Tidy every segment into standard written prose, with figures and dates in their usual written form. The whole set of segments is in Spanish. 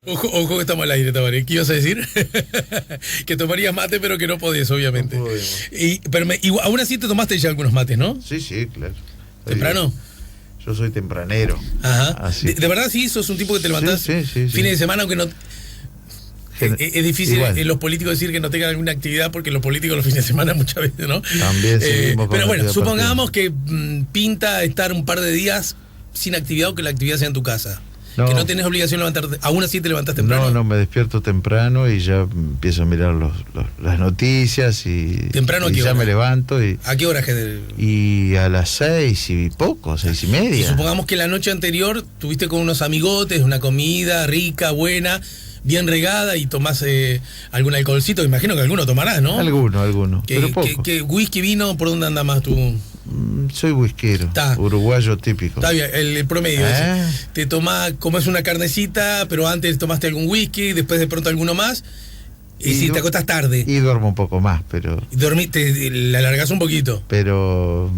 Ojo que estamos al aire, Tabaré. ¿Qué ibas a decir? Que tomarías mate, pero que no podés, obviamente. No podemos. Aún así te tomaste ya algunos mates, ¿no? Sí, claro. ¿Temprano? Yo soy tempranero. Ajá. ¿De verdad sí? ¿Sos un tipo que te levantás fines de semana, aunque no...? Es difícil en los políticos decir que no tengan alguna actividad, porque los políticos los fines de semana muchas veces, ¿no? También seguimos pero bueno, supongamos partido. que pinta estar un par de días sin actividad o que la actividad sea en tu casa. No. Que no tenés obligación de levantarte, aún así te levantás temprano. No, me despierto temprano y ya empiezo a mirar las noticias y, ¿Temprano a qué ya hora? me levanto y... ¿A qué hora? Y a las 6 y poco, 6:30. Y supongamos que la noche anterior tuviste con unos amigotes, una comida rica, buena, bien regada, y tomás algún alcoholcito, imagino que alguno tomarás, ¿no? Alguno, pero poco. ¿Qué whisky, vino? ¿Por dónde anda más tú? Soy whiskero, uruguayo típico. Está bien, el promedio. Te tomás, comes una carnecita, pero antes tomaste algún whisky, después de pronto alguno más, y si te acostás tarde. Y duermo un poco más, pero... Te la alargás un poquito. Pero...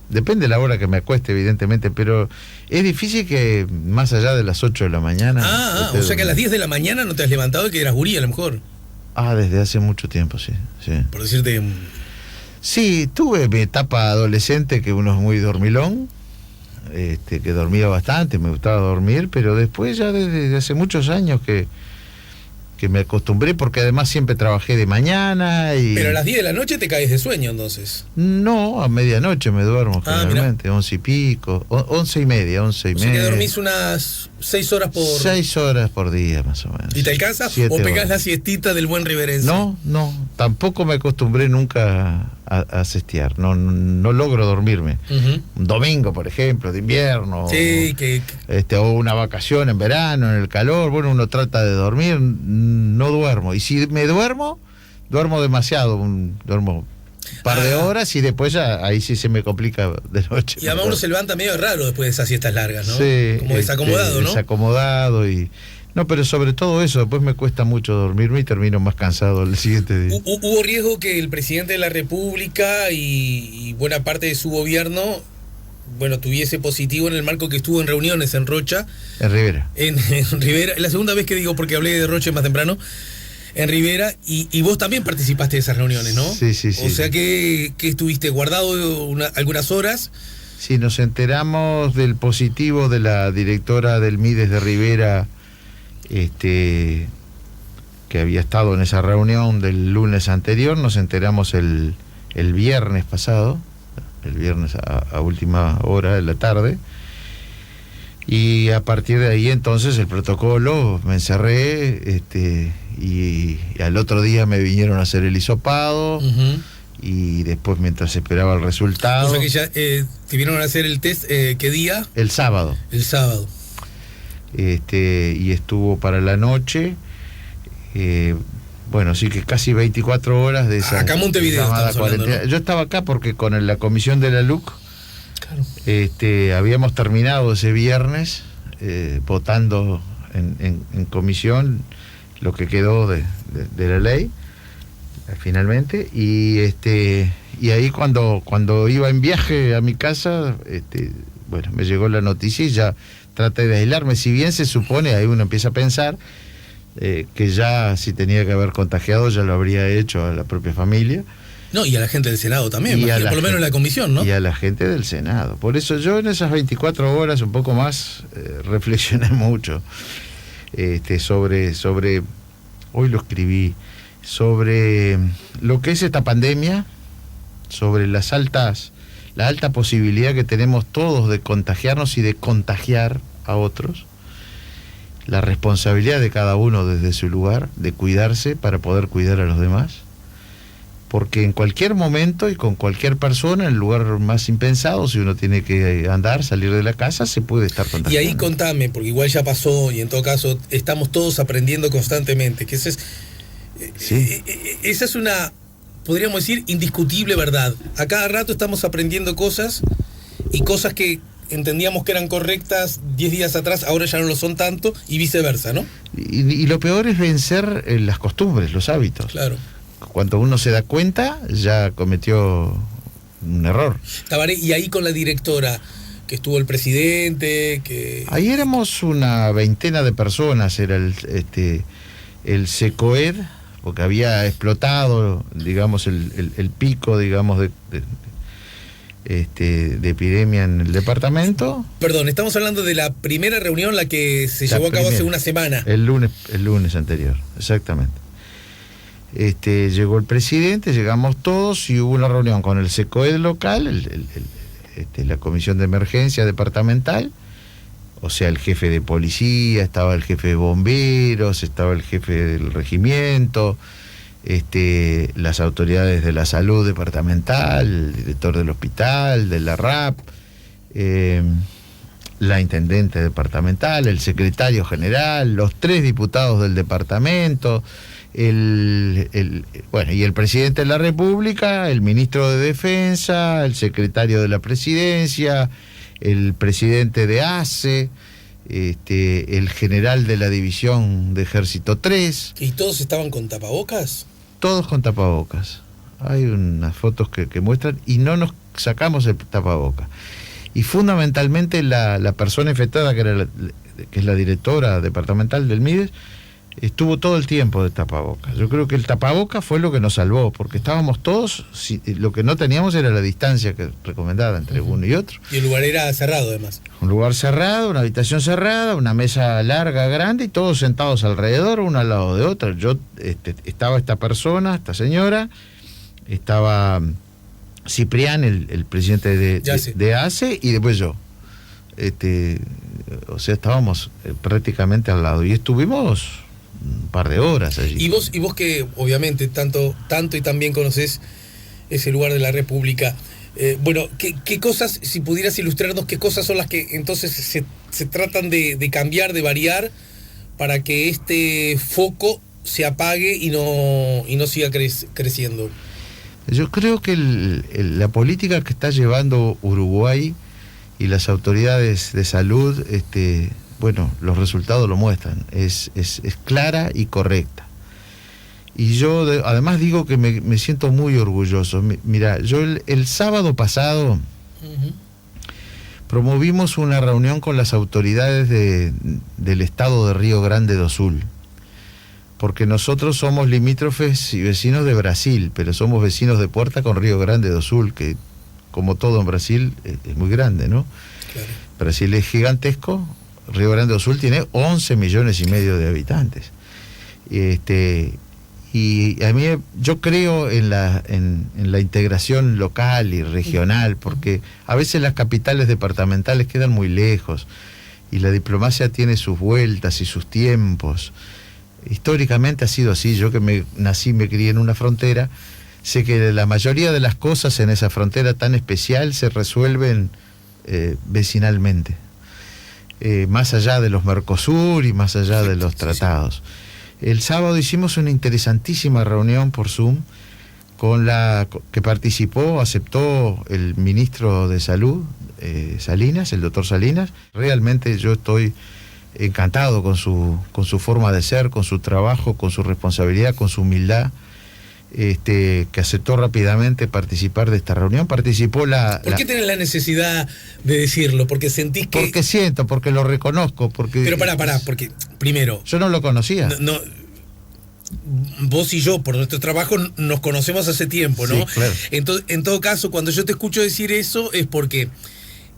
Depende de la hora que me acueste, evidentemente, pero es difícil que más allá de las 8 de la mañana... O sea que a las 10 de la mañana no te has levantado y que eras gurí a lo mejor. Desde hace mucho tiempo, sí. Por decirte... Sí, tuve mi etapa adolescente que uno es muy dormilón, que dormía bastante, me gustaba dormir, pero después ya desde hace muchos años que me acostumbré, porque además siempre trabajé de mañana y... Pero a las 10 de la noche te caes de sueño, entonces. No, a medianoche me duermo generalmente, 11 y pico, 11:30. O sea que dormís unas 6 horas por... 6 horas por día, más o menos. ¿Y te alcanza? ¿O pegás la siestita del buen riverense? No, tampoco me acostumbré nunca a sestear, no logro dormirme. Un domingo, por ejemplo, de invierno, o una vacación en verano, en el calor, bueno, uno trata de dormir, no duermo, y si me duermo demasiado, duermo un par de horas y después ya ahí sí se me complica de noche. Y además uno se levanta medio raro después de esas siestas largas, ¿no? Sí, como desacomodado, ¿no? Desacomodado y... No, pero sobre todo eso, después me cuesta mucho dormirme y termino más cansado el siguiente día. ¿Hubo riesgo que el presidente de la República y buena parte de su gobierno, tuviese positivo en el marco que estuvo en reuniones en Rocha? En Rivera. En Rivera, es la segunda vez que digo, porque hablé de Rocha más temprano, en Rivera, y vos también participaste de esas reuniones, ¿no? Sí. O sea que estuviste guardado algunas horas. Sí, nos enteramos del positivo de la directora del MIDES de Rivera, que había estado en esa reunión del lunes anterior. Nos enteramos el viernes pasado, el viernes a última hora de la tarde, y a partir de ahí entonces el protocolo, me encerré, y al otro día me vinieron a hacer el hisopado. Y después, mientras esperaba el resultado... O sea que ya te vinieron a hacer el test, ¿qué día? El sábado. Y estuvo para la noche, sí que casi 24 horas de esa... Acá en Montevideo estamos hablando, ¿no? Yo estaba acá porque con la comisión de la LUC, habíamos terminado ese viernes votando en comisión lo que quedó de la ley, finalmente, y ahí cuando iba en viaje a mi casa, me llegó la noticia y ya traté de aislarme, si bien se supone, ahí uno empieza a pensar que ya si tenía que haber contagiado ya lo habría hecho a la propia familia. No, y a la gente del Senado también, por lo menos en la comisión, ¿no? Y a la gente del Senado. Por eso yo en esas 24 horas, un poco más, reflexioné mucho sobre, hoy lo escribí, sobre lo que es esta pandemia, sobre la alta posibilidad que tenemos todos de contagiarnos y de contagiar a otros, la responsabilidad de cada uno desde su lugar, de cuidarse para poder cuidar a los demás, porque en cualquier momento y con cualquier persona, en el lugar más impensado, si uno tiene que salir de la casa, se puede estar contagiando. Y ahí contame, porque igual ya pasó y en todo caso estamos todos aprendiendo constantemente, que esa es una, podríamos decir, indiscutible verdad. A cada rato estamos aprendiendo cosas, y cosas que entendíamos que eran correctas 10 días atrás, ahora ya no lo son tanto, y viceversa, ¿no? Y lo peor es vencer las costumbres, los hábitos. Claro. Cuando uno se da cuenta, ya cometió un error. Tabaré, y ahí con la directora, que estuvo el presidente, que... Ahí éramos una veintena de personas, era el SECOED, porque había explotado, digamos, el pico, digamos, de epidemia en el departamento. Perdón, estamos hablando de la primera reunión, la que se llevó a cabo hace una semana. El lunes anterior, exactamente. Llegó el presidente, llegamos todos y hubo una reunión con el SECOED local, la comisión de emergencia departamental, o sea, el jefe de policía, estaba el jefe de bomberos, estaba el jefe del regimiento, las autoridades de la salud departamental, el director del hospital, de la RAP, la intendente departamental, el secretario general, los 3 diputados del departamento, y el presidente de la República, el ministro de Defensa, el secretario de la Presidencia, el presidente de ACE, el general de la División de Ejército 3. ¿Y todos estaban con tapabocas? Todos con tapabocas. Hay unas fotos que muestran y no nos sacamos el tapabocas. Y fundamentalmente la persona infectada, que es la directora departamental del MIDES, estuvo todo el tiempo de tapabocas. Yo creo que el tapabocas fue lo que nos salvó, porque estábamos todos, lo que no teníamos era la distancia recomendada entre uno y otro. Y el lugar era cerrado, además. Un lugar cerrado, una habitación cerrada, una mesa larga, grande, y todos sentados alrededor, uno al lado de otro. Yo estaba esta persona, esta señora, estaba Ciprián, el presidente de ACE, y después yo. O sea, estábamos prácticamente al lado, y estuvimos un par de horas allí. Y vos que obviamente tanto y también conocés ese lugar de la República, bueno, ¿qué cosas, si pudieras ilustrarnos, qué cosas son las que entonces se tratan de cambiar, de variar, para que este foco se apague y no siga creciendo? Yo creo que la política que está llevando Uruguay y las autoridades de salud, bueno, los resultados lo muestran, es clara y correcta. Y yo además digo que me siento muy orgulloso. Mira, yo el sábado pasado promovimos una reunión con las autoridades del estado de Río Grande do Sul, porque nosotros somos limítrofes y vecinos de Brasil, pero somos vecinos de puerta con Río Grande do Sul, que como todo en Brasil es muy grande, ¿no? Claro. Brasil es gigantesco. Río Grande do Sul tiene 11 millones y medio de habitantes. Y a mí, yo creo en la integración local y regional, porque a veces las capitales departamentales quedan muy lejos y la diplomacia tiene sus vueltas y sus tiempos. Históricamente ha sido así. Yo que nací, me crié en una frontera, sé que la mayoría de las cosas en esa frontera tan especial se resuelven vecinalmente. Más allá de los Mercosur y más allá de los tratados. El sábado hicimos una interesantísima reunión por Zoom que aceptó el ministro de Salud, Salinas, el doctor Salinas. Realmente yo estoy encantado con su forma de ser, con su trabajo, con su responsabilidad, con su humildad. Que aceptó rápidamente participar de esta reunión. Participó ¿Por qué tenés la necesidad de decirlo? Porque sentís que... Porque lo reconozco. Pero pará, porque primero... Yo no lo conocía. No, vos y yo, por nuestro trabajo, nos conocemos hace tiempo, ¿no? Sí, claro. Entonces, en todo caso, cuando yo te escucho decir eso, es porque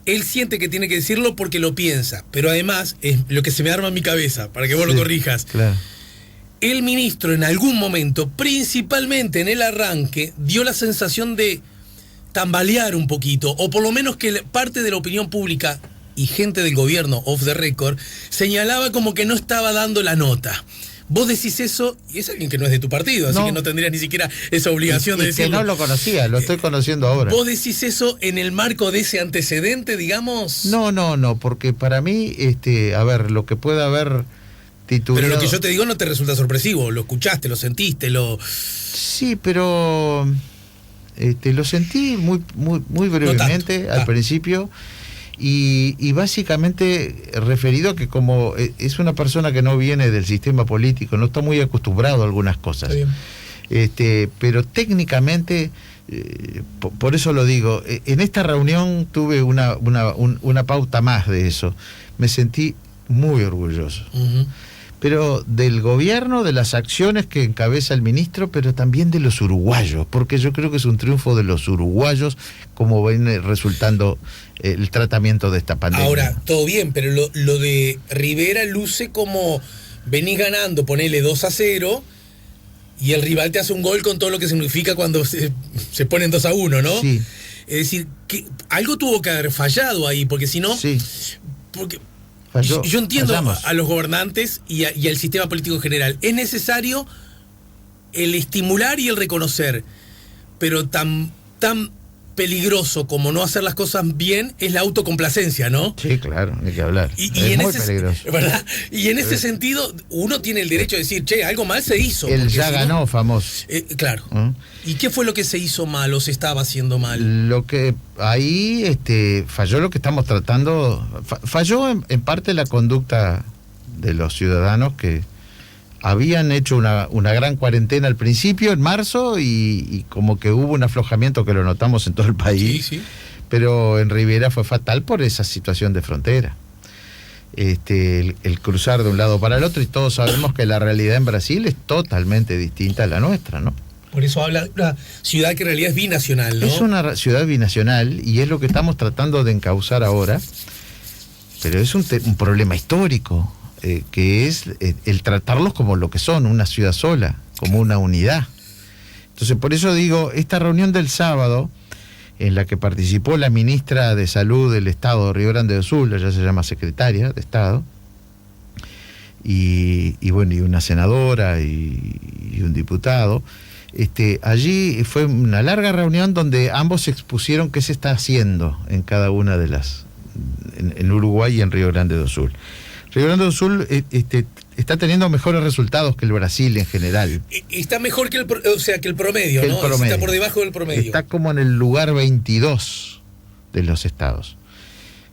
él siente que tiene que decirlo porque lo piensa. Pero además, es lo que se me arma en mi cabeza, para que vos lo corrijas. Claro. El ministro en algún momento, principalmente en el arranque, dio la sensación de tambalear un poquito, o por lo menos que parte de la opinión pública y gente del gobierno, off the record, señalaba como que no estaba dando la nota. Vos decís eso, y es alguien que no es de tu partido, así que no tendrías ni siquiera esa obligación de decirlo. Que no lo conocía, lo estoy conociendo ahora. ¿Vos decís eso en el marco de ese antecedente, digamos? No, porque para mí, a ver, lo que pueda haber... titulado... Pero lo que yo te digo no te resulta sorpresivo, lo escuchaste, lo sentiste, Sí, pero lo sentí muy brevemente al principio y básicamente referido a que como es una persona que no viene del sistema político, no está muy acostumbrado a algunas cosas. Pero técnicamente, por eso lo digo, en esta reunión tuve una pauta más de eso. Me sentí muy orgulloso. Uh-huh. Pero del gobierno, de las acciones que encabeza el ministro, pero también de los uruguayos, porque yo creo que es un triunfo de los uruguayos como viene resultando el tratamiento de esta pandemia. Ahora, todo bien, pero lo de Rivera luce como venís ganando, ponele 2-0, y el rival te hace un gol con todo lo que significa cuando se ponen 2-1, ¿no? Sí. Es decir, que algo tuvo que haber fallado ahí, porque si no... Sí. Porque Falló, yo entiendo fallamos. a los gobernantes y al sistema político en general. Es necesario el estimular y el reconocer, pero tan peligroso como no hacer las cosas bien es la autocomplacencia, ¿no? Sí, claro, hay que hablar. Y es en muy ese, peligroso. ¿verdad? Y en ese sentido, uno tiene el derecho de decir, che, algo mal se hizo. Él porque ya si ganó, no, famoso. claro. ¿Y qué fue lo que se hizo mal o se estaba haciendo mal? Lo que ahí falló lo que estamos tratando, falló en parte la conducta de los ciudadanos que habían hecho una gran cuarentena al principio, en marzo, y como que hubo un aflojamiento que lo notamos en todo el país, Sí. Pero en Rivera fue fatal por esa situación de frontera. El cruzar de un lado para el otro, y todos sabemos que la realidad en Brasil es totalmente distinta a la nuestra, ¿no? Por eso habla de una ciudad que en realidad es binacional, ¿no? Es una ciudad binacional y es lo que estamos tratando de encauzar ahora, pero es un problema histórico, que es el tratarlos como lo que son, una ciudad sola, como una unidad. Entonces, por eso digo, esta reunión del sábado, en la que participó la ministra de Salud del Estado de Río Grande do Sul, ella se llama secretaria de Estado, y una senadora y un diputado. Allí fue una larga reunión donde ambos expusieron qué se está haciendo en cada una de las, en Uruguay y en Río Grande do Sul. Río Grande do Sul está teniendo mejores resultados que el Brasil en general. Está mejor que el promedio, ¿no? Promedio. Está por debajo del promedio. Está como en el lugar 22 de los estados.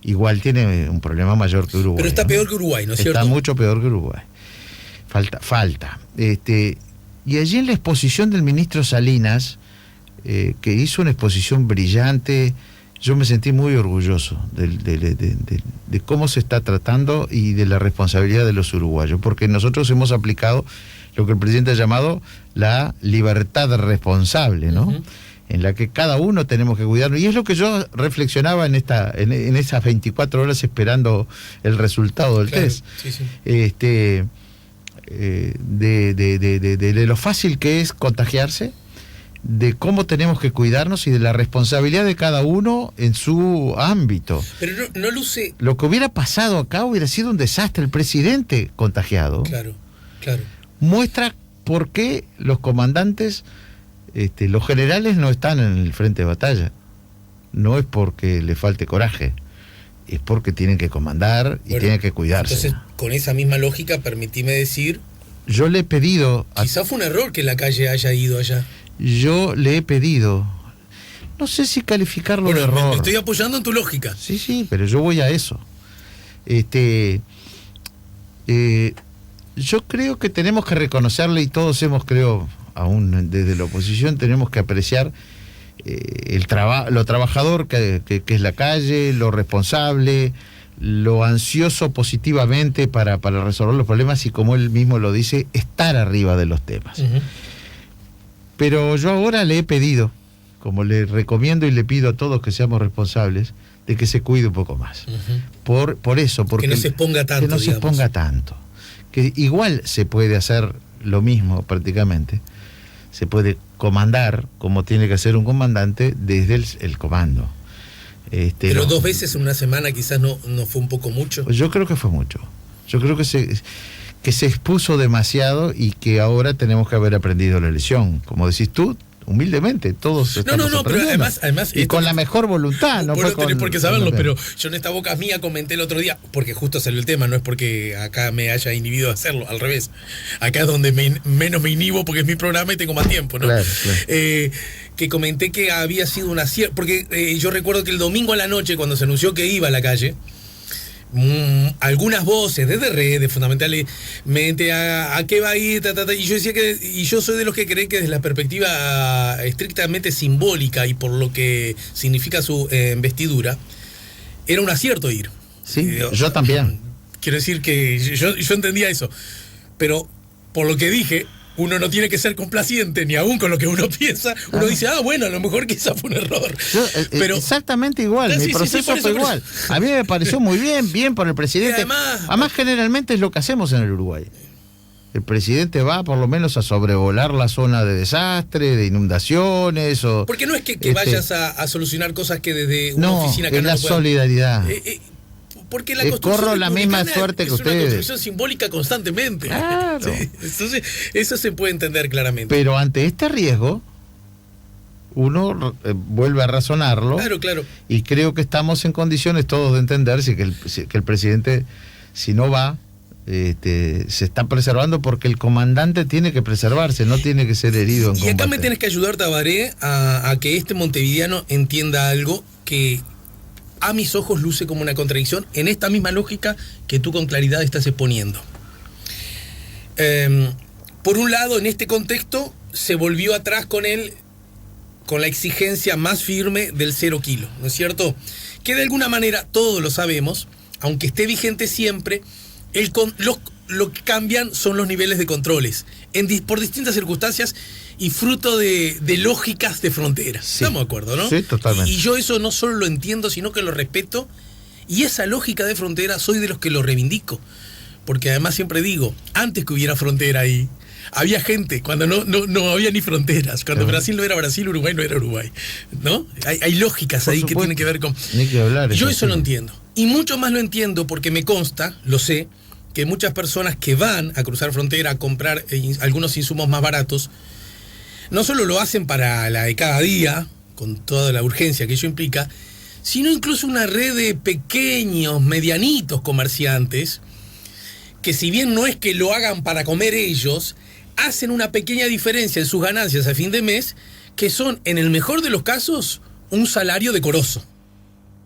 Igual tiene un problema mayor que Uruguay. Pero está ¿no? peor que Uruguay, ¿no es cierto? Está mucho peor que Uruguay. Falta. Y allí en la exposición del ministro Salinas, que hizo una exposición brillante, yo me sentí muy orgulloso de cómo se está tratando y de la responsabilidad de los uruguayos, porque nosotros hemos aplicado lo que el presidente ha llamado la libertad responsable, ¿no? Uh-huh. En la que cada uno tenemos que cuidarnos. Y es lo que yo reflexionaba en esas 24 horas esperando el resultado del test. Sí. De lo fácil que es contagiarse, de cómo tenemos que cuidarnos y de la responsabilidad de cada uno en su ámbito. Pero no luce... Lo que hubiera pasado acá hubiera sido un desastre. El presidente contagiado. Claro. Muestra por qué los comandantes, los generales no están en el frente de batalla. No es porque le falte coraje, es porque tienen que comandar y tienen que cuidarse. Entonces, con esa misma lógica, permitime decir... Yo le he pedido... Quizá fue un error que la calle haya ido allá. Yo le he pedido, no sé si calificarlo de error. Me estoy apoyando en tu lógica. Sí, pero yo voy a eso. Yo creo que tenemos que reconocerle, y todos creo, aún desde la oposición, tenemos que apreciar lo trabajador que es la calle, lo responsable, lo ansioso positivamente para resolver los problemas y, como él mismo lo dice, estar arriba de los temas. Uh-huh. Pero yo ahora le he pedido, como le recomiendo y le pido a todos que seamos responsables, de que se cuide un poco más. Uh-huh. Por eso, porque que no se exponga tanto. Que no se exponga tanto. Que igual se puede hacer lo mismo prácticamente. Se puede comandar como tiene que hacer un comandante desde el comando. Pero 2 veces en una semana quizás no fue un poco mucho. Yo creo que fue mucho. Yo creo que se expuso demasiado y que ahora tenemos que haber aprendido la lección. Como decís tú, humildemente, todos estamos aprendiendo. Pero además y con la mejor voluntad. No tenés por qué saberlo, pero yo en esta boca mía comenté el otro día, porque justo salió el tema, no es porque acá me haya inhibido de hacerlo, al revés. Acá es donde menos me inhibo porque es mi programa y tengo más tiempo, ¿no? Claro. Que comenté que había sido una porque yo recuerdo que el domingo a la noche, cuando se anunció que iba a la calle, algunas voces desde redes fundamentalmente a qué va a ir, y yo decía y yo soy de los que creen que desde la perspectiva estrictamente simbólica y por lo que significa su investidura, era un acierto ir. Sí, yo también. Quiero decir que yo entendía eso, pero por lo que dije, uno no tiene que ser complaciente, ni aún con lo que uno piensa. Uno dice, bueno, a lo mejor quizá fue un error. Pero exactamente igual, mi proceso fue igual. A mí me pareció muy bien por el presidente. Además, generalmente es lo que hacemos en el Uruguay. El presidente va por lo menos a sobrevolar la zona de desastre, de inundaciones. Porque no es que vayas a solucionar cosas que desde una oficina que no es la solidaridad. Porque la construcción corro la misma suerte que ustedes. Es una construcción simbólica constantemente. Claro. Sí, entonces, eso se puede entender claramente. Pero ante este riesgo, uno vuelve a razonarlo. Claro. Y creo que estamos en condiciones todos de entender que el presidente, si no va, se está preservando porque el comandante tiene que preservarse, no tiene que ser herido en combate. Y acá me tenés que ayudar, Tabaré, a que este montevideano entienda algo que a mis ojos luce como una contradicción en esta misma lógica que tú con claridad estás exponiendo. Por un lado, en este contexto, se volvió atrás con la exigencia más firme del 0 kilo, ¿no es cierto? Que de alguna manera, todos lo sabemos, aunque esté vigente siempre, lo que cambian son los niveles de controles, por distintas circunstancias y fruto de lógicas de frontera. Sí. ¿Estamos de acuerdo, no? Sí, totalmente. Y yo eso no solo lo entiendo, sino que lo respeto, y esa lógica de frontera soy de los que lo reivindico, porque además siempre digo, antes que hubiera frontera ahí, había gente, cuando no había ni fronteras, cuando Brasil no era Brasil, Uruguay no era Uruguay, ¿no? Hay lógicas por ahí supuesto, que tienen que ver con... Ni que hablar, yo eso lo entiendo, y mucho más lo entiendo porque me consta, lo sé, que muchas personas que van a cruzar frontera a comprar algunos insumos más baratos, no solo lo hacen para la de cada día, con toda la urgencia que ello implica, sino incluso una red de pequeños, medianitos comerciantes, que si bien no es que lo hagan para comer ellos, hacen una pequeña diferencia en sus ganancias a fin de mes, que son, en el mejor de los casos, un salario decoroso.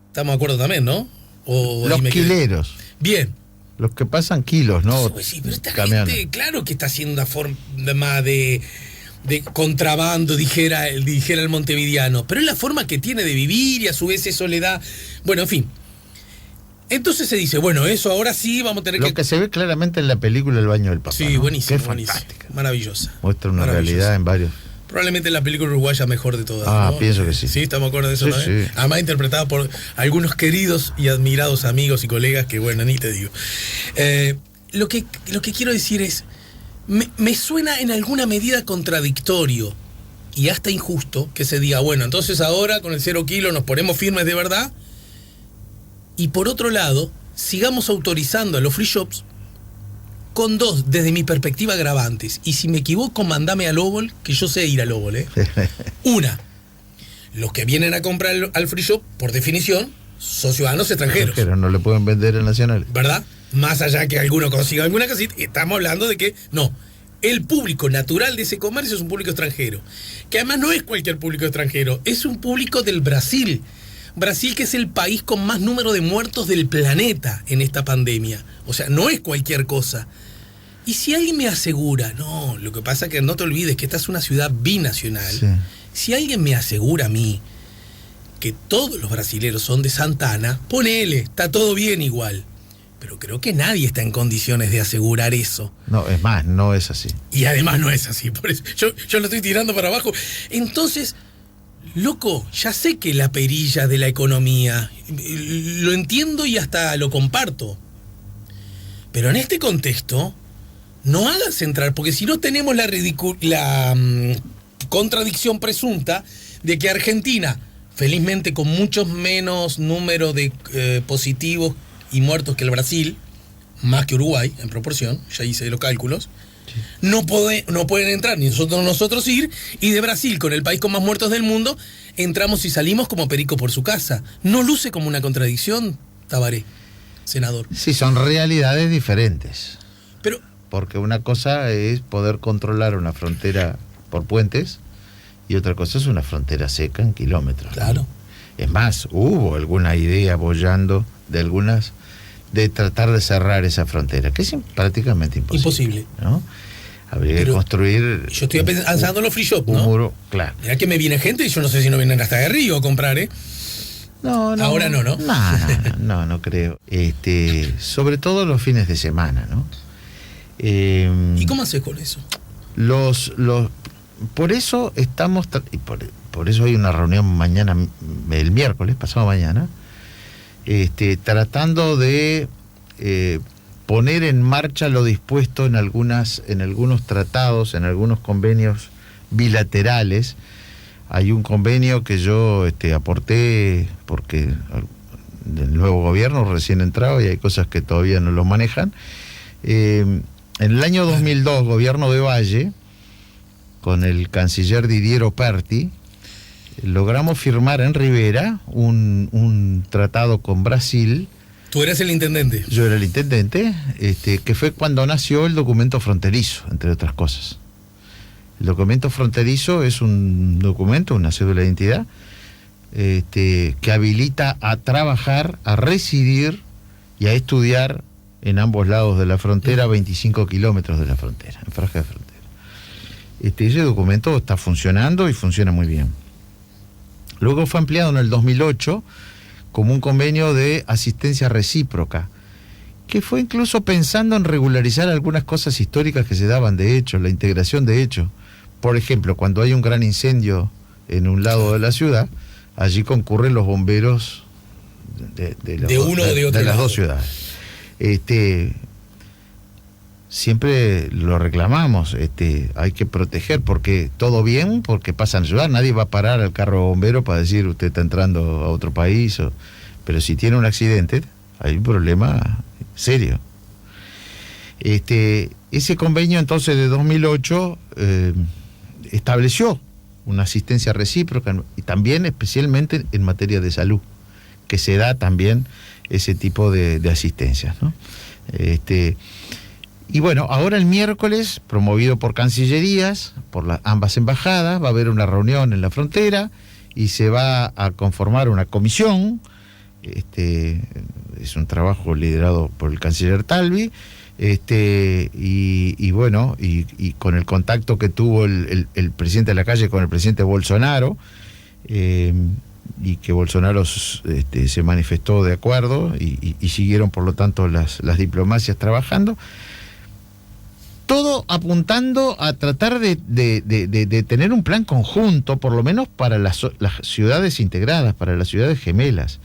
¿Estamos de acuerdo también, no? Los quileros. Bien. Los que pasan kilos, ¿no? Pues sí, pero esta gente, claro que está haciendo una forma de contrabando, dijera el montevideano, pero es la forma que tiene de vivir y a su vez eso le da... Bueno, en fin. Entonces se dice, bueno, eso ahora sí vamos a tener Lo que se ve claramente en la película El baño del papá. Sí, ¿no? buenísimo, Qué buenísimo. Fantástica. Maravillosa. Muestra una realidad en varios... Probablemente la película uruguaya mejor de todas. ¿no? Pienso que sí. Sí, estamos de acuerdo de eso, sí, ¿no? Sí. Además interpretada por algunos queridos y admirados amigos y colegas que, bueno, ni te digo. Lo que quiero decir es, me suena en alguna medida contradictorio y hasta injusto que se diga, bueno, entonces ahora con el 0 kilo nos ponemos firmes de verdad, y por otro lado, sigamos autorizando a los free shops con dos, desde mi perspectiva, agravantes. Y si me equivoco, mandame al Óbol, que yo sé ir al Óbol, ¿eh? Una, los que vienen a comprar al free shop, por definición, son ciudadanos extranjeros. Pero no le pueden vender en nacionales. ¿Verdad? Más allá que alguno consiga alguna casita, estamos hablando de que, no, el público natural de ese comercio es un público extranjero. Que además no es cualquier público extranjero, es un público del Brasil. Brasil, que es el país con más número de muertos del planeta en esta pandemia. O sea, no es cualquier cosa. Y si alguien me asegura, no, lo que pasa es que no te olvides que esta es una ciudad binacional. Sí. Si alguien me asegura a mí que todos los brasileros son de Santa Ana, ponele, está todo bien igual. Pero creo que nadie está en condiciones de asegurar eso. No, es más, no es así. Y además no es así, por eso yo lo estoy tirando para abajo. Entonces, loco, ya sé que la perilla de la economía, lo entiendo y hasta lo comparto. Pero en este contexto, no hagas entrar, porque si no tenemos la contradicción presunta de que Argentina, felizmente con muchos menos número de positivos y muertos que el Brasil, más que Uruguay en proporción, ya hice los cálculos, sí. no pueden entrar ni nosotros ir, y de Brasil, con el país con más muertos del mundo, entramos y salimos como perico por su casa. ¿No luce como una contradicción, Tabaré, senador? Sí, son realidades diferentes. Pero, porque una cosa es poder controlar una frontera por puentes y otra cosa es una frontera seca en kilómetros. Claro. ¿No? Es más, hubo alguna idea boyando de algunas de tratar de cerrar esa frontera, que es prácticamente imposible. ¿No? Habría que construir... Yo estoy pensando en los free shop, ¿no? Un muro, claro. Mirá que me viene gente y yo no sé si no vienen hasta de Río a comprar, ¿eh? No. Ahora no. No creo. Sobre todo los fines de semana, ¿no? ¿Y cómo haces con eso? Por eso estamos... Por eso hay una reunión mañana, el miércoles, pasado mañana, tratando de poner en marcha lo dispuesto en algunos tratados, en algunos convenios bilaterales. Hay un convenio que yo aporté porque del nuevo gobierno recién entrado y hay cosas que todavía no lo manejan. En el año 2002, gobierno de Valle, con el canciller Didier Operti, logramos firmar en Rivera un tratado con Brasil. ¿Tú eras el intendente? Yo era el intendente, que fue cuando nació el documento fronterizo, entre otras cosas. El documento fronterizo es un documento, una cédula de identidad, que habilita a trabajar, a residir y a estudiar en ambos lados de la frontera, 25 kilómetros de la frontera, en franja de frontera. Ese documento está funcionando y funciona muy bien. Luego fue ampliado en el 2008 como un convenio de asistencia recíproca, que fue incluso pensando en regularizar algunas cosas históricas que se daban de hecho, la integración de hecho. Por ejemplo, cuando hay un gran incendio en un lado de la ciudad, allí concurren los bomberos de las dos ciudades. Siempre lo reclamamos, hay que proteger, porque todo bien, porque pasa en la ciudad, nadie va a parar al carro bombero para decir usted está entrando a otro país, pero si tiene un accidente, hay un problema serio. Ese convenio entonces de 2008 estableció una asistencia recíproca y también especialmente en materia de salud, que se da también ese tipo de asistencias, ¿no? Y bueno, ahora el miércoles, promovido por Cancillerías, por ambas embajadas, va a haber una reunión en la frontera y se va a conformar una comisión. Es un trabajo liderado por el canciller Talvi, y bueno, y con el contacto que tuvo el presidente de la calle con el presidente Bolsonaro, y que Bolsonaro se manifestó de acuerdo y siguieron por lo tanto las diplomacias trabajando. Todo apuntando a tratar de tener un plan conjunto, por lo menos para las ciudades integradas, para las ciudades gemelas.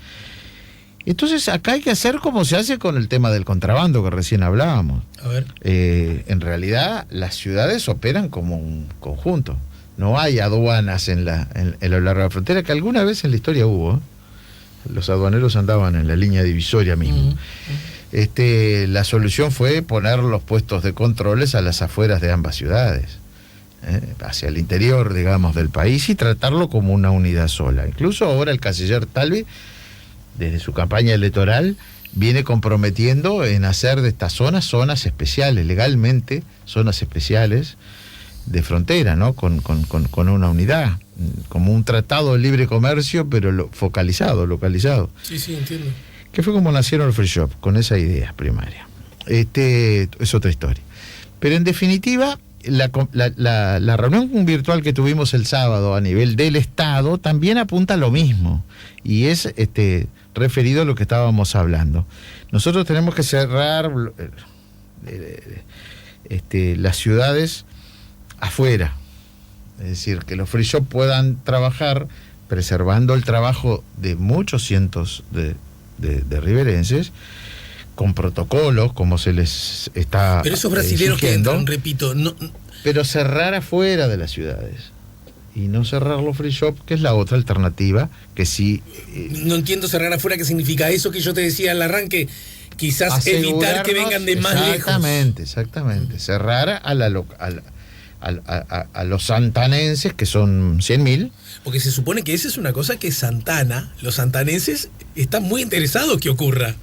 Entonces acá hay que hacer como se hace con el tema del contrabando que recién hablábamos. A ver. En realidad las ciudades operan como un conjunto. No hay aduanas en lo largo de la frontera, que alguna vez en la historia hubo. Los aduaneros andaban en la línea divisoria mismo. La solución fue poner los puestos de controles a las afueras de ambas ciudades, hacia el interior, digamos, del país, y tratarlo como una unidad sola. Incluso ahora el canciller Talvi, desde su campaña electoral, viene comprometiendo en hacer de estas zonas especiales, legalmente, zonas especiales de frontera, ¿no? Con una unidad, como un tratado de libre comercio, pero focalizado, localizado. Sí, entiendo. Que fue como nacieron los free shop, con esa idea primaria. Es otra historia. Pero en definitiva, la reunión virtual que tuvimos el sábado a nivel del Estado también apunta a lo mismo, y es referido a lo que estábamos hablando. Nosotros tenemos que cerrar las ciudades afuera, es decir, que los free shop puedan trabajar preservando el trabajo de muchos cientos de riverenses, con protocolos como se les está pero esos brasileños que entran, repito, no, pero cerrar afuera de las ciudades y no cerrar los free shop, que es la otra alternativa que sí. No entiendo cerrar afuera, ¿qué significa eso que yo te decía al arranque? Quizás evitar que vengan de más lejos. Exactamente. Cerrar a los santanenses, que son 100.000. Porque se supone que esa es una cosa que Santana, los santanenses están muy interesados que ocurra.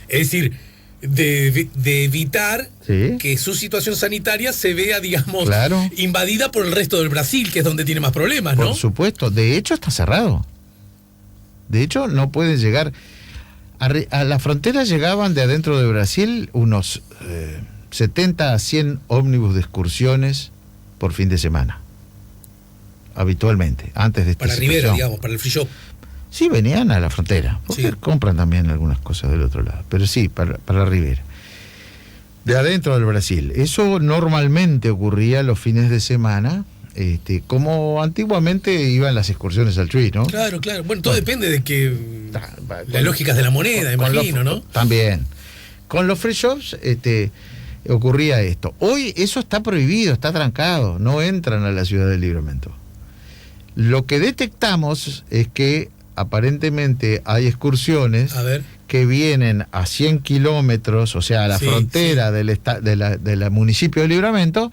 Es decir, de evitar que su situación sanitaria se vea, digamos, invadida por el resto del Brasil, que es donde tiene más problemas, ¿no? Por supuesto. De hecho, está cerrado. De hecho, no pueden llegar. A la frontera llegaban de adentro de Brasil unos 70 a 100 ómnibus de excursiones por fin de semana. Habitualmente, antes de esta Para situación. Rivera, digamos, para el free shop. Sí, venían a la frontera, porque Sí. compran también algunas cosas del otro lado, pero sí, para Rivera. De adentro del Brasil. Eso normalmente ocurría los fines de semana, como antiguamente iban las excursiones al Chuy, ¿no? Claro, claro. Bueno, todo depende de que las lógicas de la moneda, con imagino, ¿no? También. Con los free shops ocurría esto. Hoy eso está prohibido, está trancado, no entran a la ciudad del Libramento. Lo que detectamos es que aparentemente hay excursiones A ver. que vienen a 100 kilómetros, o sea, a la Sí, frontera del municipio de Libramento,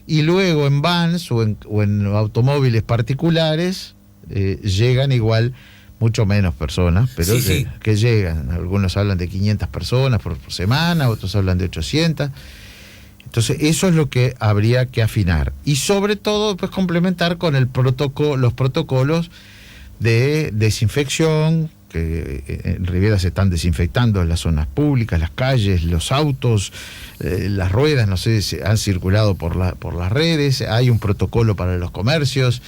y luego en vans o en automóviles particulares llegan igual mucho menos personas, pero Sí. que llegan. Algunos hablan de 500 personas por semana, otros hablan de 800. Entonces, eso es lo que habría que afinar. Y sobre todo, pues complementar con los protocolos de desinfección, que en Rivera se están desinfectando las zonas públicas, las calles, los autos, las ruedas, no sé, se han circulado por las redes, hay un protocolo para los comercios,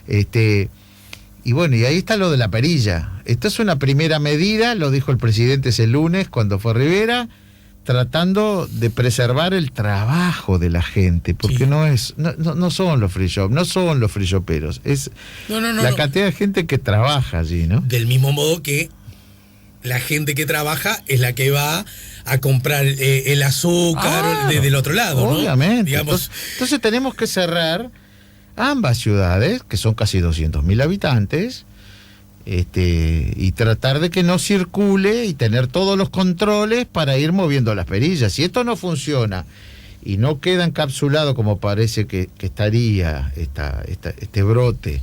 y bueno, y ahí está lo de la perilla. Esta es una primera medida, lo dijo el presidente ese lunes cuando fue a Rivera, tratando de preservar el trabajo de la gente, porque Sí. no son los free shop, no son los free shoperos, es la cantidad de gente que trabaja allí, ¿no? Del mismo modo que la gente que trabaja es la que va a comprar el azúcar del otro lado, ¿no? Obviamente. Digamos, Entonces tenemos que cerrar ambas ciudades, que son casi 200.000 habitantes, y tratar de que no circule y tener todos los controles para ir moviendo las perillas. Si esto no funciona y no queda encapsulado como parece que estaría este brote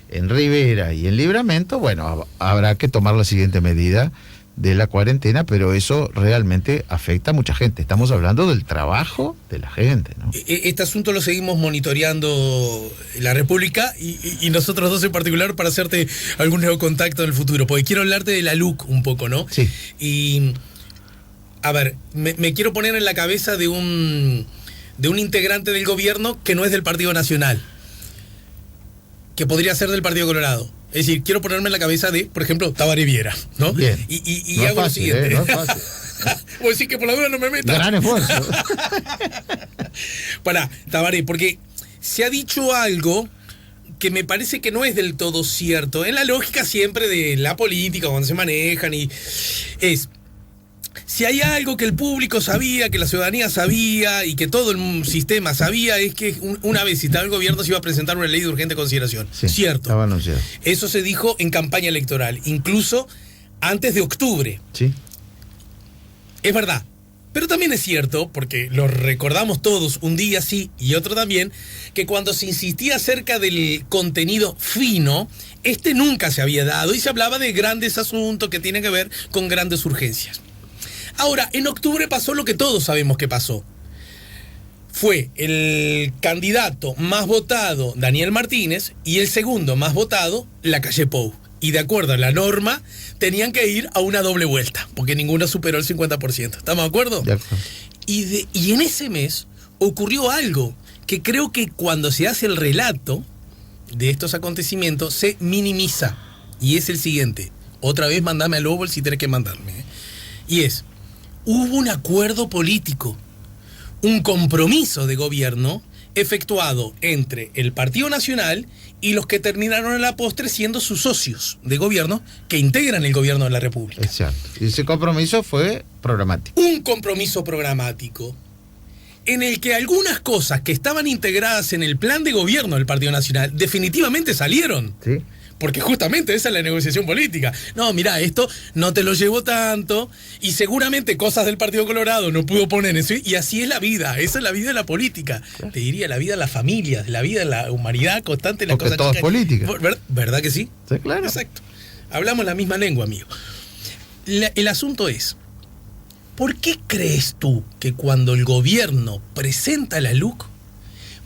en Rivera y en Libramento, bueno, habrá que tomar la siguiente medida de la cuarentena, pero eso realmente afecta a mucha gente. Estamos hablando del trabajo de la gente, ¿no? este asunto lo seguimos monitoreando la República y nosotros dos en particular para hacerte algún nuevo contacto en el futuro, porque quiero hablarte de la LUC un poco, ¿no? Sí. Y, a ver, me quiero poner en la cabeza de un integrante del gobierno que no es del Partido Nacional, que podría ser del Partido Colorado. Es decir, quiero ponerme en la cabeza de, por ejemplo, Tabaré Viera, ¿no? Bien. Y No es hago fácil, lo siguiente. no es fácil. Voy a decir que por la duda no me metas. Gran esfuerzo. Pará, Tabaré, porque se ha dicho algo que me parece que no es del todo cierto. En la lógica siempre de la política, cuando se manejan, y es... Si hay algo que el público sabía, que la ciudadanía sabía y que todo el sistema sabía, es que una vez citado el gobierno se iba a presentar una ley de urgente consideración. Sí, Cierto. estaba anunciado. Eso se dijo en campaña electoral, incluso antes de octubre. Sí. Es verdad. Pero también es cierto, porque lo recordamos todos, un día sí y otro también, que cuando se insistía acerca del contenido fino, nunca se había dado y se hablaba de grandes asuntos que tienen que ver con grandes urgencias. Ahora, en octubre pasó lo que todos sabemos que pasó. Fue el candidato más votado, Daniel Martínez, y el segundo más votado, Lacalle Pou. Y de acuerdo a la norma, tenían que ir a una doble vuelta, porque ninguno superó el 50%. ¿Estamos de acuerdo? De acuerdo. Y en ese mes ocurrió algo que creo que cuando se hace el relato de estos acontecimientos se minimiza. Y es el siguiente. Otra vez mandame al Oval si tenés que mandarme. Y es... Hubo un acuerdo político, un compromiso de gobierno efectuado entre el Partido Nacional y los que terminaron a la postre siendo sus socios de gobierno que integran el gobierno de la República. Exacto. Y ese compromiso fue programático. Un compromiso programático en el que algunas cosas que estaban integradas en el plan de gobierno del Partido Nacional definitivamente salieron. Sí. Porque justamente esa es la negociación política. No, mirá, esto no te lo llevo tanto y seguramente cosas del Partido Colorado no pudo poner eso. Y así es la vida, esa es la vida de la política. Claro. Te diría la vida de las familias, la vida de la humanidad constante. Porque todo es política. ¿Verdad que sí? Sí, claro. Exacto. Hablamos la misma lengua, amigo. El asunto es, ¿por qué crees tú que cuando el gobierno presenta la LUC,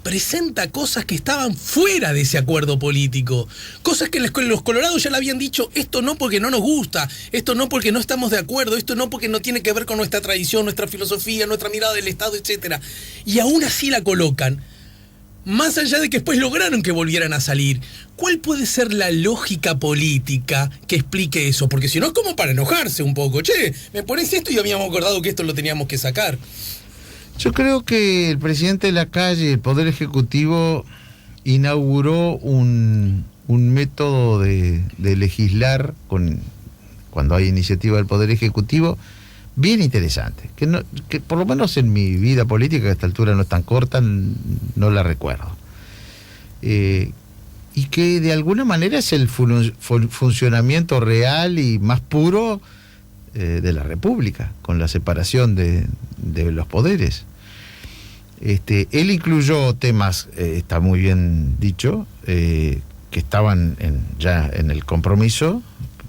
presenta cosas que estaban fuera de ese acuerdo político. Cosas que los colorados ya le habían dicho, esto no porque no nos gusta, esto no porque no estamos de acuerdo, esto no porque no tiene que ver con nuestra tradición, nuestra filosofía, nuestra mirada del Estado, etc. Y aún así la colocan. Más allá de que después lograron que volvieran a salir, ¿cuál puede ser la lógica política que explique eso? Porque si no es como para enojarse un poco. Che, me pones esto y habíamos acordado que esto lo teníamos que sacar. Yo creo que el presidente de la calle, el Poder Ejecutivo, inauguró un método de legislar cuando hay iniciativa del Poder Ejecutivo bien interesante, que por lo menos en mi vida política, que a esta altura no es tan corta, no la recuerdo. Y que de alguna manera es el funcionamiento real y más puro de la República, con la separación de los poderes. Él incluyó temas, está muy bien dicho, que estaban ya en el compromiso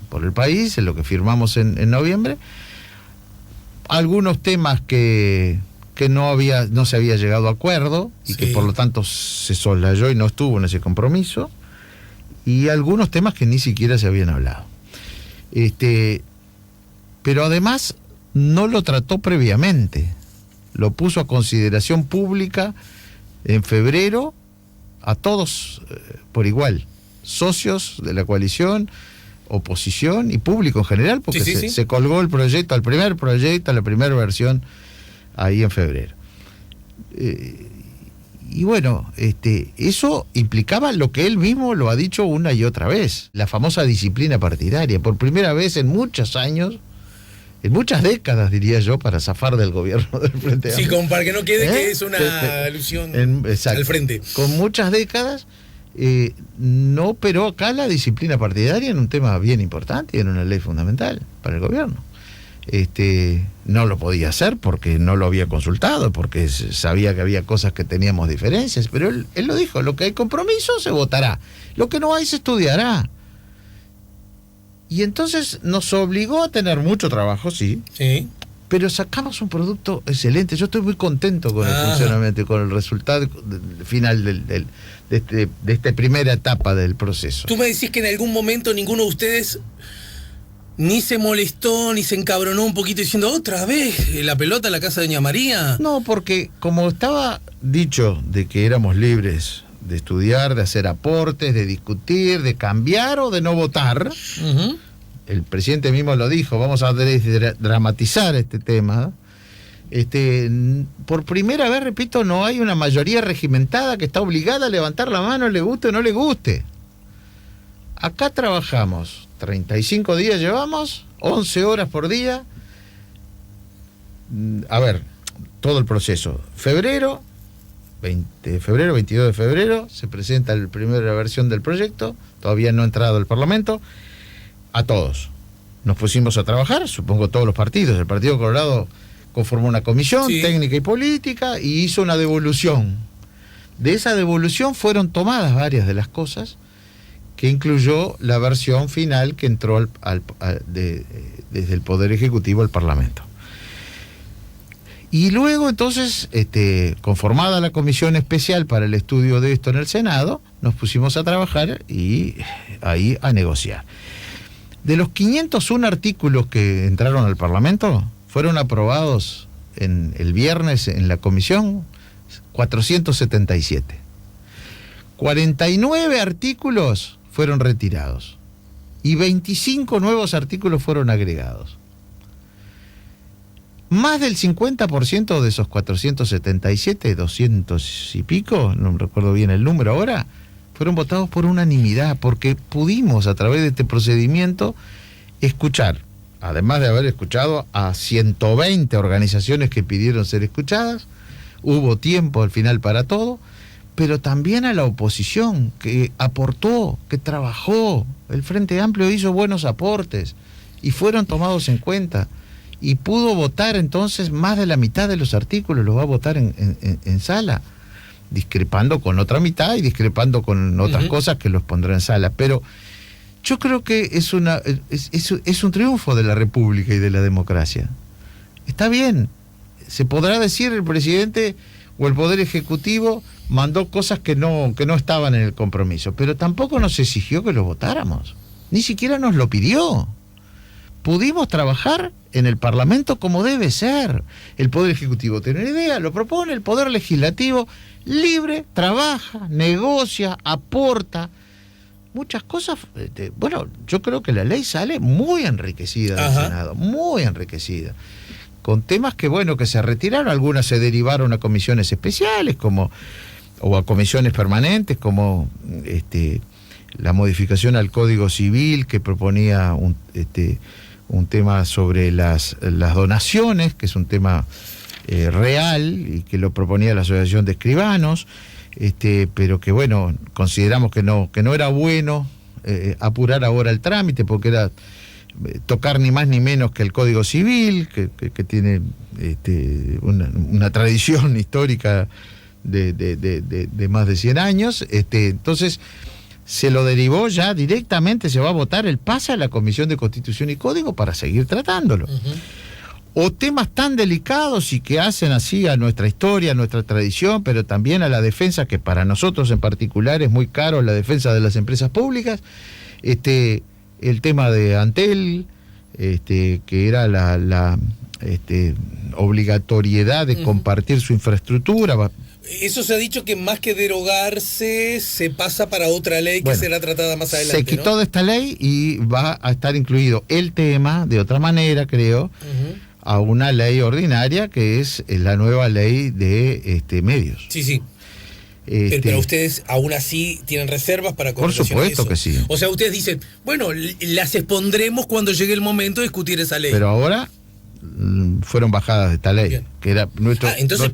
por el país, en lo que firmamos en noviembre. Algunos temas que no se había llegado a acuerdo y que por lo tanto se soslayó y no estuvo en ese compromiso, y algunos temas que ni siquiera se habían hablado. Pero además no lo trató previamente, lo puso a consideración pública en febrero a todos por igual, socios de la coalición, oposición y público en general, porque se colgó el proyecto, la primera versión ahí en febrero. Y bueno, eso implicaba lo que él mismo lo ha dicho una y otra vez, la famosa disciplina partidaria, por primera vez en muchos años, en muchas décadas, diría yo, para zafar del gobierno del Frente Amplio. Sí, como para que no quede que es una alusión al frente. Con muchas décadas. No operó acá la disciplina partidaria en un tema bien importante y en una ley fundamental para el gobierno. No lo podía hacer porque no lo había consultado, porque sabía que había cosas que teníamos diferencias, pero él lo dijo, lo que hay compromiso se votará, lo que no hay se estudiará. Y entonces nos obligó a tener mucho trabajo, sí. Pero sacamos un producto excelente. Yo estoy muy contento con el funcionamiento y con el resultado final de esta primera etapa del proceso. Tú me decís que en algún momento ninguno de ustedes ni se molestó, ni se encabronó un poquito diciendo, otra vez la pelota a la casa de Doña María. No, porque como estaba dicho de que éramos libres de estudiar, de hacer aportes, de discutir, de cambiar o de no votar... El presidente mismo lo dijo, vamos a dramatizar este tema. Por primera vez, repito, no hay una mayoría regimentada que está obligada a levantar la mano, le guste o no le guste. Acá trabajamos, 35 días llevamos, 11 horas por día. A ver, todo el proceso. Febrero, 22 de febrero, se presenta la primera versión del proyecto, todavía no ha entrado al Parlamento. A todos. Nos pusimos a trabajar, supongo todos los partidos. El Partido Colorado conformó una comisión técnica y política y hizo una devolución. De esa devolución fueron tomadas varias de las cosas que incluyó la versión final que entró desde el Poder Ejecutivo al Parlamento. Y luego entonces, conformada la comisión especial para el estudio de esto en el Senado, nos pusimos a trabajar y ahí a negociar. De los 501 artículos que entraron al Parlamento, fueron aprobados el viernes en la comisión 477. 49 artículos fueron retirados y 25 nuevos artículos fueron agregados. Más del 50% de esos 477, 200 y pico, no recuerdo bien el número ahora, fueron votados por unanimidad, porque pudimos a través de este procedimiento escuchar, además de haber escuchado a 120 organizaciones que pidieron ser escuchadas, hubo tiempo al final para todo, pero también a la oposición que aportó, que trabajó. El Frente Amplio hizo buenos aportes y fueron tomados en cuenta y pudo votar entonces más de la mitad de los artículos, los va a votar en sala, discrepando con otra mitad y discrepando con otras cosas que los pondrá en sala. Pero yo creo que es un triunfo de la República y de la democracia. Está bien, se podrá decir el presidente o el Poder Ejecutivo mandó cosas que no estaban en el compromiso, pero tampoco nos exigió que lo votáramos, ni siquiera nos lo pidió. Pudimos trabajar en el Parlamento como debe ser. El Poder Ejecutivo tiene una idea, lo propone, el Poder Legislativo libre, trabaja, negocia, aporta. Muchas cosas, bueno, yo creo que la ley sale muy enriquecida del Senado, muy enriquecida, con temas que, bueno, que se retiraron, algunas se derivaron a comisiones especiales, o a comisiones permanentes, como la modificación al Código Civil, que proponía un tema sobre las donaciones, que es un tema real, y que lo proponía la Asociación de Escribanos, pero que, bueno, consideramos que no era bueno apurar ahora el trámite, porque era tocar ni más ni menos que el Código Civil, que tiene una tradición histórica de más de 100 años. Entonces se lo derivó ya directamente, se va a votar, él pasa a la Comisión de Constitución y Código para seguir tratándolo. O temas tan delicados y que hacen así a nuestra historia, a nuestra tradición, pero también a la defensa, que para nosotros en particular es muy caro, la defensa de las empresas públicas, el tema de Antel, que era la obligatoriedad de compartir su infraestructura. Eso se ha dicho que más que derogarse, se pasa para otra ley que será tratada más adelante. Se quitó de esta ley y va a estar incluido el tema, de otra manera, creo, a una ley ordinaria, que es la nueva ley de medios. Sí, sí. Pero ustedes aún así tienen reservas para Por supuesto que sí. O sea, ustedes dicen, bueno, las expondremos cuando llegue el momento de discutir esa ley. Pero ahora fueron bajadas de esta ley. Bien. Que era nuestro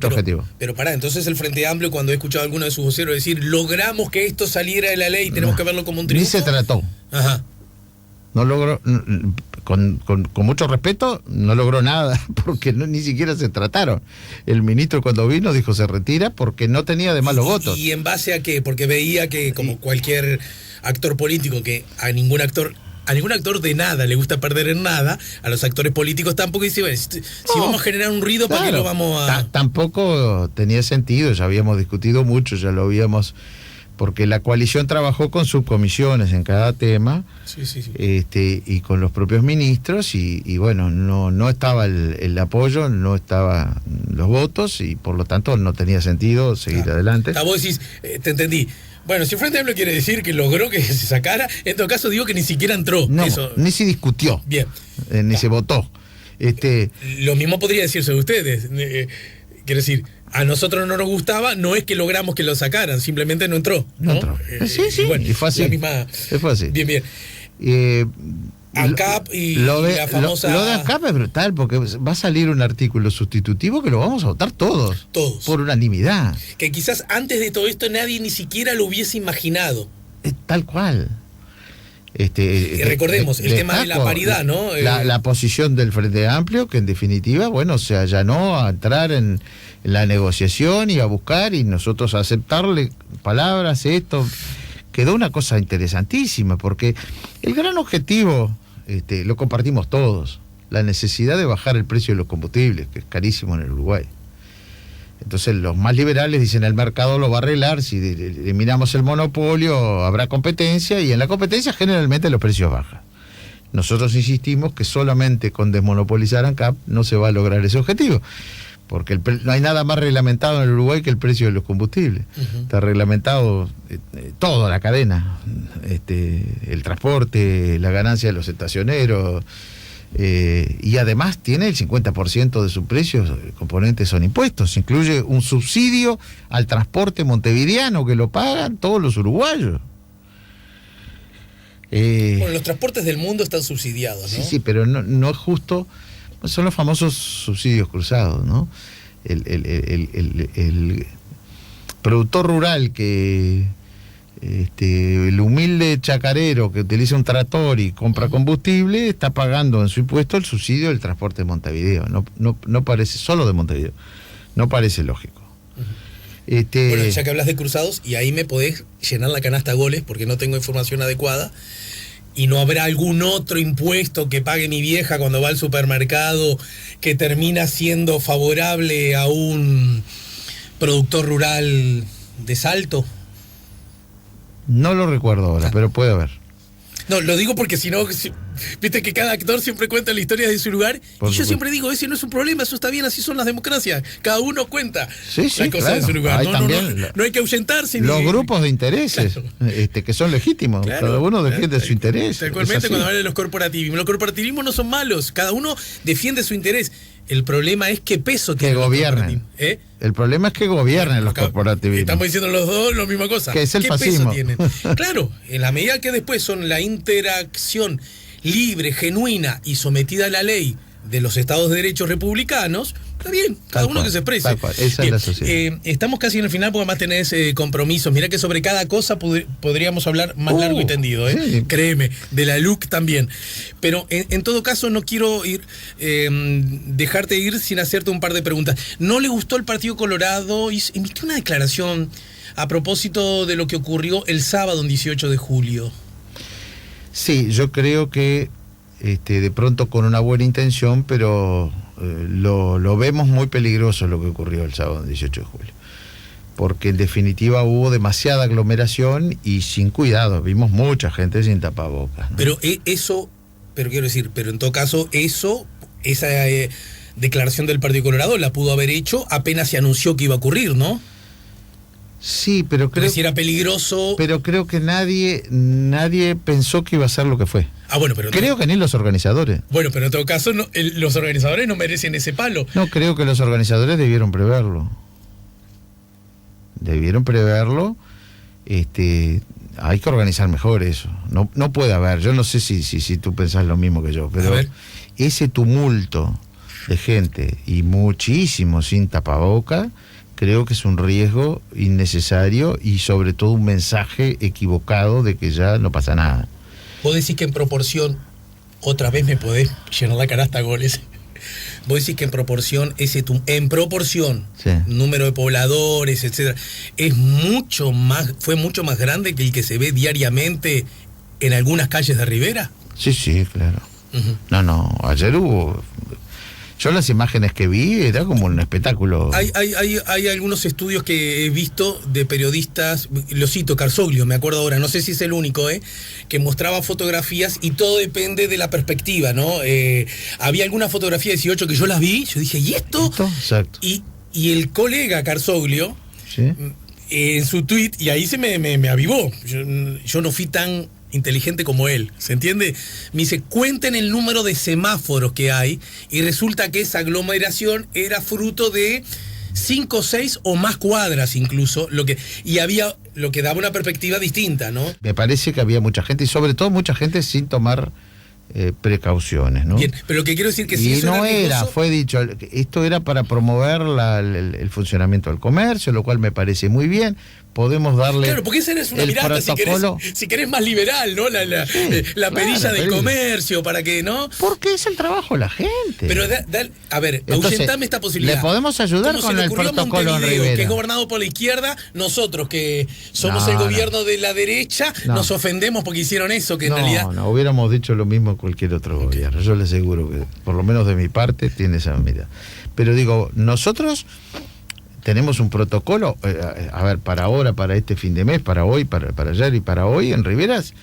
objetivo. Pero pará, entonces el Frente Amplio, cuando he escuchado a alguno de sus voceros decir, logramos que esto saliera de la ley, tenemos que verlo como un triunfo. Ni se trató. Ajá. No logró, con mucho respeto, no logró nada, porque ni siquiera se trataron. El ministro, cuando vino, dijo se retira porque no tenía además los votos. ¿Y en base a qué? Porque veía que, como cualquier actor político, que a ningún actor de nada le gusta perder en nada, a los actores políticos tampoco, dice, bueno, si vamos a generar un ruido, ¿para qué lo vamos a...? Tampoco tenía sentido, ya habíamos discutido mucho, ya lo habíamos... Porque la coalición trabajó con subcomisiones en cada tema, y con los propios ministros, y bueno, no estaba el apoyo, no estaban los votos, y por lo tanto no tenía sentido seguir adelante. Vos decís, te entendí. Bueno, si el Frente Amplio quiere decir que logró que se sacara, en todo caso digo que ni siquiera entró. No, ni se discutió. Bien. Ni se votó. Lo mismo podría decirse de ustedes. Quiero decir, a nosotros no nos gustaba, no es que logramos que lo sacaran, simplemente no entró. No entró. Sí, bueno, y fue así. Fue así. Bien. ANCAP y la famosa... Lo de ANCAP es brutal, porque va a salir un artículo sustitutivo que lo vamos a votar todos. Todos. Por unanimidad. Que quizás antes de todo esto nadie ni siquiera lo hubiese imaginado. Tal cual. Recordemos, el tema de la paridad, ¿no? La posición del Frente Amplio, que en definitiva, bueno, se allanó a entrar en la negociación y a buscar, y nosotros a aceptarle palabras, esto... Quedó una cosa interesantísima, porque el gran objetivo lo compartimos todos, la necesidad de bajar el precio de los combustibles, que es carísimo en el Uruguay. Entonces los más liberales dicen el mercado lo va a arreglar, si eliminamos el monopolio habrá competencia, y en la competencia generalmente los precios bajan. Nosotros insistimos que solamente con desmonopolizar ANCAP no se va a lograr ese objetivo, porque no hay nada más reglamentado en el Uruguay que el precio de los combustibles. Está reglamentado toda la cadena, el transporte, la ganancia de los estacioneros, y además tiene el 50% de su precio, componentes son impuestos. Incluye un subsidio al transporte montevideano que lo pagan todos los uruguayos. Bueno, los transportes del mundo están subsidiados, ¿no? Sí, pero no es justo. Son los famosos subsidios cruzados, ¿no? El productor rural que el humilde chacarero que utiliza un tractor y compra combustible está pagando en su impuesto el subsidio del transporte de Montevideo. No parece, solo de Montevideo, no parece lógico. Bueno, ya que hablas de cruzados, y ahí me podés llenar la canasta a goles porque no tengo información adecuada. ¿Y no habrá algún otro impuesto que pague mi vieja cuando va al supermercado que termina siendo favorable a un productor rural de Salto. No lo recuerdo ahora, pero puede haber. No, lo digo porque si no, viste que cada actor siempre cuenta la historia de su lugar. Y yo siempre digo, ese no es un problema, eso está bien, así son las democracias. Cada uno cuenta las cosas de su lugar. No hay que ahuyentarse. Los grupos de intereses, claro, que son legítimos. Claro, cada uno defiende su interés. Actualmente cuando hablan de los corporativismos no son malos, cada uno defiende su interés. El problema es qué peso tiene. Que gobiernen. El problema es que gobiernen los corporativismos. Estamos diciendo los dos la misma cosa. Que es el fascismo. ¿Qué peso tienen? Claro, en la medida que después son la interacción libre, genuina y sometida a la ley de los Estados de Derecho republicanos, está bien, cada uno que se exprese. Esa es la sociedad. Estamos casi en el final porque además tenés compromisos. Mirá que sobre cada cosa podríamos hablar más largo y tendido, sí. Créeme, de la LUC también. Pero en todo caso no quiero dejarte ir sin hacerte un par de preguntas. ¿No le gustó el Partido Colorado? Emitió una declaración a propósito de lo que ocurrió el sábado, el 18 de julio. Sí, yo creo que de pronto con una buena intención, pero lo vemos muy peligroso lo que ocurrió el sábado 18 de julio, porque en definitiva hubo demasiada aglomeración y sin cuidado, vimos mucha gente sin tapabocas, ¿no? Pero en todo caso esa declaración del Partido Colorado la pudo haber hecho apenas se anunció que iba a ocurrir, ¿no? Sí, pero creo que era peligroso. Pero creo que nadie pensó que iba a ser lo que fue. Bueno, pero creo que ni los organizadores. Bueno, pero en todo caso los organizadores no merecen ese palo. No, creo que los organizadores debieron preverlo. Hay que organizar mejor eso. No puede haber. Yo no sé si tú pensás lo mismo que yo, pero ese tumulto de gente y muchísimo sin tapaboca, creo que es un riesgo innecesario y sobre todo un mensaje equivocado de que ya no pasa nada. Vos decís que en proporción, otra vez me podés llenar la canasta goles. Vos decís que en proporción, sí, número de pobladores, etcétera, fue mucho más grande que el que se ve diariamente en algunas calles de Rivera. Sí, claro. Uh-huh. No, ayer hubo. Yo las imágenes que vi era como un espectáculo. Hay algunos estudios que he visto de periodistas, lo cito, Carsoglio, me acuerdo ahora, no sé si es el único, que mostraba fotografías y todo depende de la perspectiva, ¿no? Había alguna fotografía de 18 que yo las vi, yo dije, ¿y esto? Exacto. Y el colega Carsoglio, ¿sí?, en su tweet, y ahí se me avivó, yo no fui tan inteligente como él, ¿se entiende? Me dice, cuenten el número de semáforos que hay y resulta que esa aglomeración era fruto de 5, 6 o más cuadras incluso, lo que daba una perspectiva distinta, ¿no? Me parece que había mucha gente y sobre todo mucha gente sin tomar precauciones, ¿no? Bien, pero lo que quiero decir que si eso no fue dicho, esto era para promover el funcionamiento del comercio, lo cual me parece muy bien. Podemos darle. Claro, porque esa es una mirada, si querés más liberal, ¿no? La perilla del comercio, para que, ¿no? Porque es el trabajo de la gente. Pero, ahuyentame esta posibilidad. Le podemos ayudar con el protocolo en Rivera, que es gobernado por la izquierda, nosotros que somos el gobierno de la derecha, nos ofendemos porque hicieron eso, que en realidad. No, hubiéramos dicho lo mismo cualquier otro gobierno. Yo le aseguro que, por lo menos de mi parte, tiene esa mirada. Pero digo, nosotros tenemos un protocolo, para ahora, para este fin de mes, para hoy, para ayer y para hoy, en Riveras,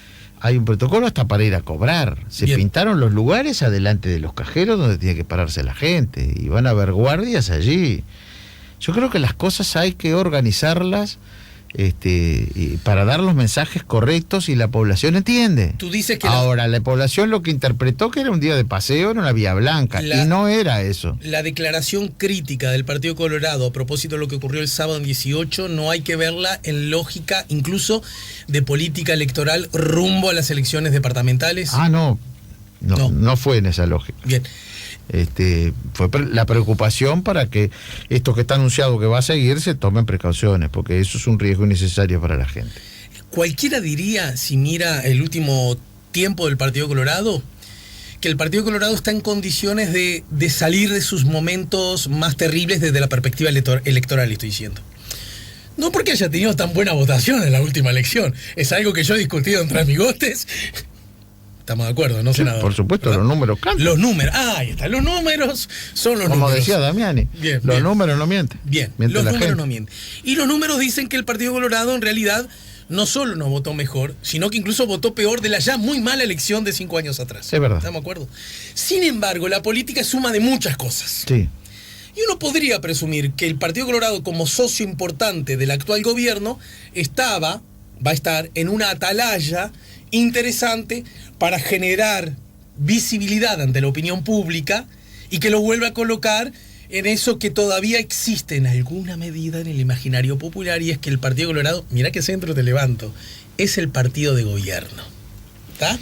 hay un protocolo hasta para ir a cobrar. Se pintaron los lugares adelante de los cajeros donde tiene que pararse la gente, y van a haber guardias allí. Yo creo que las cosas hay que organizarlas para dar los mensajes correctos y la población entiende. Tú dices que ahora la población lo que interpretó que era un día de paseo en una Vía Blanca y no era eso. La declaración crítica del Partido Colorado a propósito de lo que ocurrió el sábado 18 no hay que verla en lógica incluso de política electoral rumbo a las elecciones departamentales. No fue en esa lógica. Bien. Fue la preocupación para que esto que está anunciado que va a seguir se tomen precauciones, porque eso es un riesgo innecesario para la gente. Cualquiera diría, si mira el último tiempo del Partido Colorado, que el Partido Colorado está en condiciones de salir de sus momentos más terribles desde la perspectiva electoral, estoy diciendo. No porque haya tenido tan buena votación en la última elección, es algo que yo he discutido entre amigotes. Estamos de acuerdo, ¿no, senador? Por supuesto, ¿verdad? Los números cantan. Los números, ahí está, los números son los números. Como decía Damiani, Bien, los bien. números no mienten. Bien, Miente los la números gente. no mienten. Y los números dicen que el Partido Colorado en realidad no solo no votó mejor, sino que incluso votó peor de la ya muy mala elección de 5 años atrás. Es verdad. ¿Estamos de acuerdo? Sin embargo, la política es suma de muchas cosas. Sí. Y uno podría presumir que el Partido Colorado, como socio importante del actual gobierno, va a estar en una atalaya interesante para generar visibilidad ante la opinión pública y que lo vuelva a colocar en eso que todavía existe en alguna medida en el imaginario popular, y es que el Partido Colorado, mira qué centro te levanto, es el partido de gobierno. ¿Está?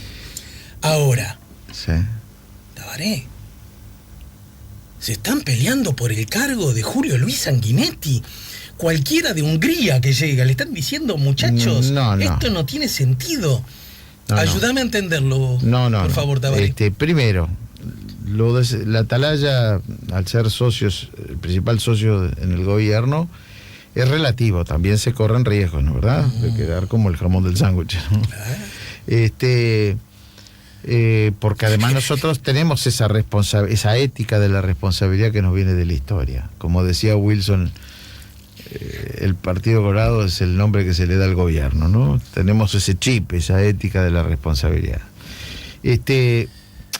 Ahora, Sí. Tabaré, se están peleando por el cargo de Julio Luis Sanguinetti. Cualquiera de Hungría que llega, le están diciendo, muchachos, No. esto no tiene sentido. No. Ayúdame a entenderlo, por favor, Tabaré. Primero, la Atalaya, al ser socios, el principal socio en el gobierno, es relativo. También se corren riesgos, ¿no? ¿Verdad? De quedar como el jamón del sándwich, ¿no? Porque además nosotros tenemos esa ética de la responsabilidad que nos viene de la historia. Como decía Wilson, el Partido Colorado es el nombre que se le da al gobierno, ¿no? Tenemos ese chip, esa ética de la responsabilidad.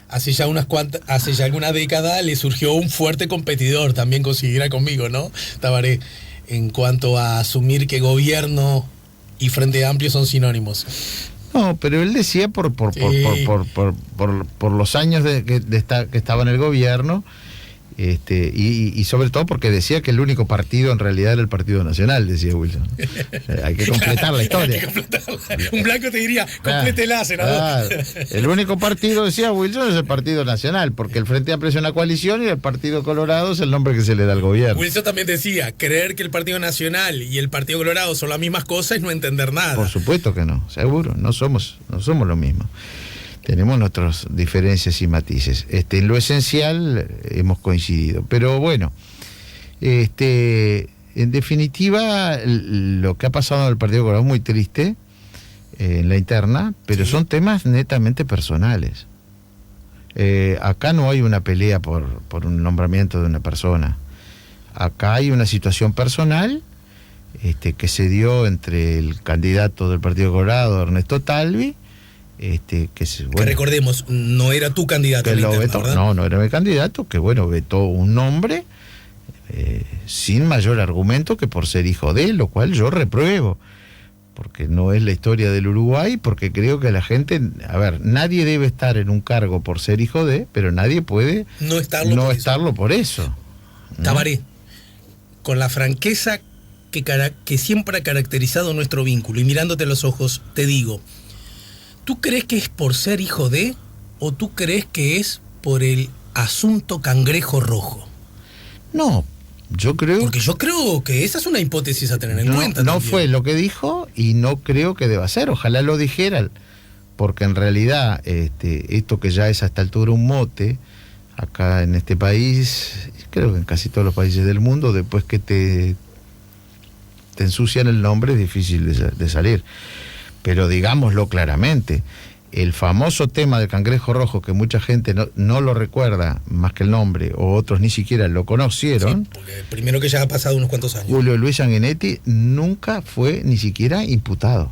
Hace ya alguna década le surgió un fuerte competidor, también coincidirá conmigo, ¿no, Tabaré? En cuanto a asumir que gobierno y Frente Amplio son sinónimos. No, pero él decía por los años que estaba en el gobierno, y sobre todo porque decía que el único partido en realidad era el Partido Nacional, decía Wilson. Hay que completar la historia. Hay que completarla. Un blanco te diría, complétela, senador. Claro. El único partido, decía Wilson, es el Partido Nacional, porque el Frente Amplio es una coalición y el Partido Colorado es el nombre que se le da al gobierno. Wilson también decía, creer que el Partido Nacional y el Partido Colorado son las mismas cosas es no entender nada. Por supuesto que no, seguro, no somos lo mismo. Tenemos nuestras diferencias y matices. En lo esencial hemos coincidido. Pero bueno, en definitiva, lo que ha pasado en el Partido Colorado es muy triste en la interna, pero son temas netamente personales. Acá no hay una pelea por un nombramiento de una persona. Acá hay una situación personal que se dio entre el candidato del Partido Colorado, Ernesto Talvi, que recordemos, no era tu candidato en la interna, vetó, ¿verdad? no era mi candidato, que vetó un nombre sin mayor argumento que por ser hijo de él, lo cual yo repruebo, porque no es la historia del Uruguay, porque creo que la gente, nadie debe estar en un cargo por ser hijo de, pero nadie puede no estarlo por eso. ¿No? Tabaré, con la franqueza que siempre ha caracterizado nuestro vínculo, y mirándote a los ojos, te digo, ¿tú crees que es por ser hijo de, o tú crees que es por el asunto Cangrejo Rojo? No, yo creo... Porque yo creo que esa es una hipótesis a tener en cuenta. No también. fue lo que dijo y no creo que deba ser. Ojalá lo dijera, porque en realidad esto que ya es a esta altura un mote, acá en este país, creo que en casi todos los países del mundo, después que te ensucian el nombre es difícil de salir. Pero digámoslo claramente, el famoso tema del Cangrejo Rojo, que mucha gente no lo recuerda más que el nombre, o otros ni siquiera lo conocieron. Sí, porque primero que ya ha pasado unos cuantos años. Julio Luis Sanguinetti nunca fue ni siquiera imputado.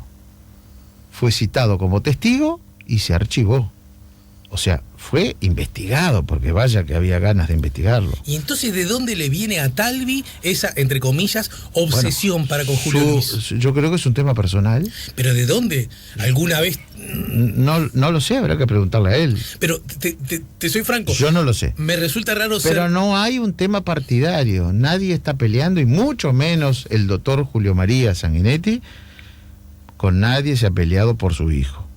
Fue citado como testigo y se archivó. O sea, fue investigado, porque vaya que había ganas de investigarlo. ¿Y entonces de dónde le viene a Talvi esa, entre comillas, obsesión para con Julio Luis? Yo creo que es un tema personal. ¿Pero de dónde? ¿Alguna vez? No lo sé, habrá que preguntarle a él. Pero te soy franco. Yo no lo sé. Me resulta raro Pero no hay un tema partidario. Nadie está peleando, y mucho menos el doctor Julio María Sanguinetti. Con nadie se ha peleado por su hijo.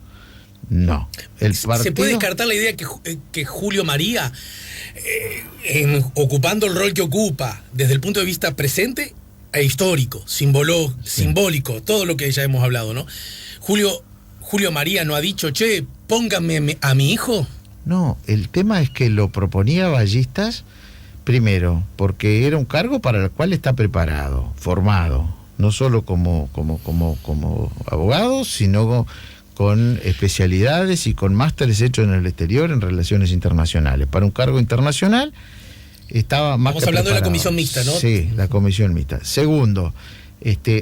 No. ¿Se puede descartar la idea que Julio María, ocupando el rol que ocupa desde el punto de vista presente e histórico, simbólico, todo lo que ya hemos hablado, ¿no? Julio María no ha dicho, che, pónganme a mi hijo. No, el tema es que lo proponía Ballistas, primero, porque era un cargo para el cual está preparado, formado, no solo como abogado, sino con especialidades y con másteres hechos en el exterior en relaciones internacionales. Para un cargo internacional estaba más Estamos hablando de la comisión mixta, ¿no? Sí, la comisión mixta. Segundo,